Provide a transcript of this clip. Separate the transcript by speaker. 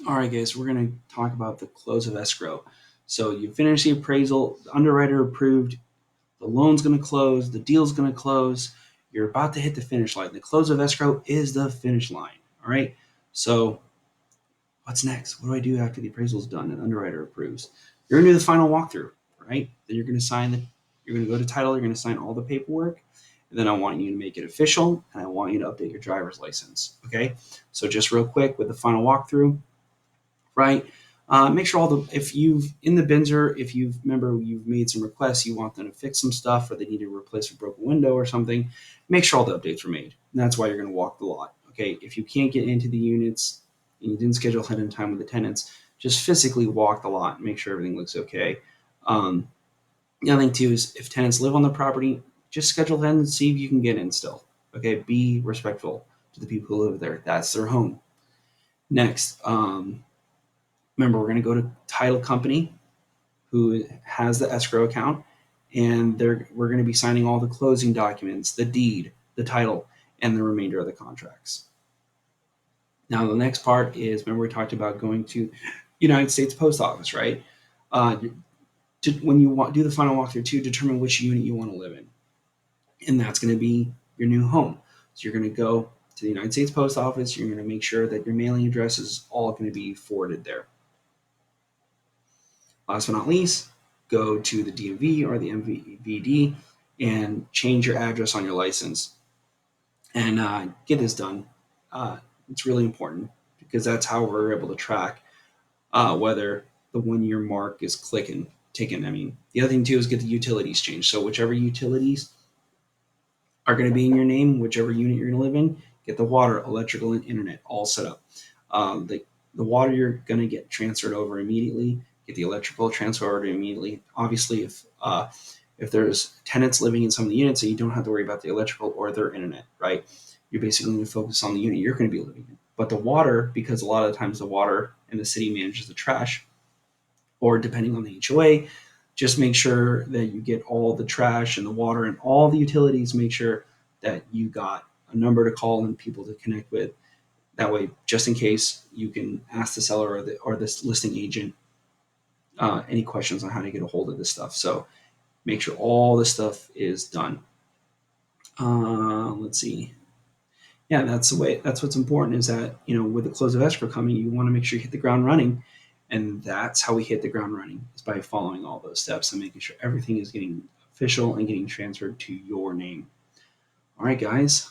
Speaker 1: All right, guys, we're going to talk about the close of escrow. So you finish the appraisal, the underwriter approved, the loan's going to close, the deal's going to close. You're about to hit the finish line. The close of escrow is the finish line. All right. So what's next? What do I do after the appraisal is done and underwriter approves? You're going to do the final walkthrough, right? Then you're going to sign the. You're going to go to title. You're going to sign all the paperwork, and then I want you to make it official, and I want you to update your driver's license. Okay. So just real quick with the final walkthrough, right? Make sure all the if you've in the Binzer, if you've remember you've made some requests, you want them to fix some stuff, or they need to replace a broken window or something. Make sure all the updates were made. And that's why you're going to walk the lot. Okay, if you can't get into the units and you didn't schedule ahead in time with the tenants, just physically walk the lot and make sure everything looks okay. Um, the other thing too is if tenants live on the property, just schedule ahead and see if you can get in still. Okay, be respectful to the people who live there. That's their home. Next, remember, we're going to go to title company who has the escrow account, and we're going to be signing all the closing documents, the deed, the title, and the remainder of the contracts. Now, the next part is remember we talked about going to United States Post Office, right? When you do the final walkthrough, to determine which unit you want to live in, and that's going to be your new home. So you're going to go to the United States Post Office. You're going to make sure that your mailing address is all going to be forwarded there. Last but not least, go to the DMV or the MVD and change your address on your license and get this done. It's really important because that's how we're able to track whether the 1 year mark is taken. I mean, the other thing too is get the utilities changed. So whichever utilities are going to be in your name, whichever unit you're going to live in, get the water, electrical, and internet all set up. The water you're going to get transferred over immediately. Get the electrical transferred over immediately. Obviously, if there's tenants living in some of the units, so you don't have to worry about the electrical or their internet, right? You're basically going to focus on the unit you're going to be living in. But the water, because a lot of the times the water and the city manages the trash, or depending on the HOA, just make sure that you get all the trash and the water and all the utilities. Make sure that you got a number to call and people to connect with. That way, just in case, you can ask the seller or this listing agent any questions on how to get a hold of this stuff. So make sure all this stuff is done. Let's see. Yeah, that's the way. That's what's important is that with the close of escrow coming, you want to make sure you hit the ground running, and that's how we hit the ground running is by following all those steps and making sure everything is getting official and getting transferred to your name. All right, guys.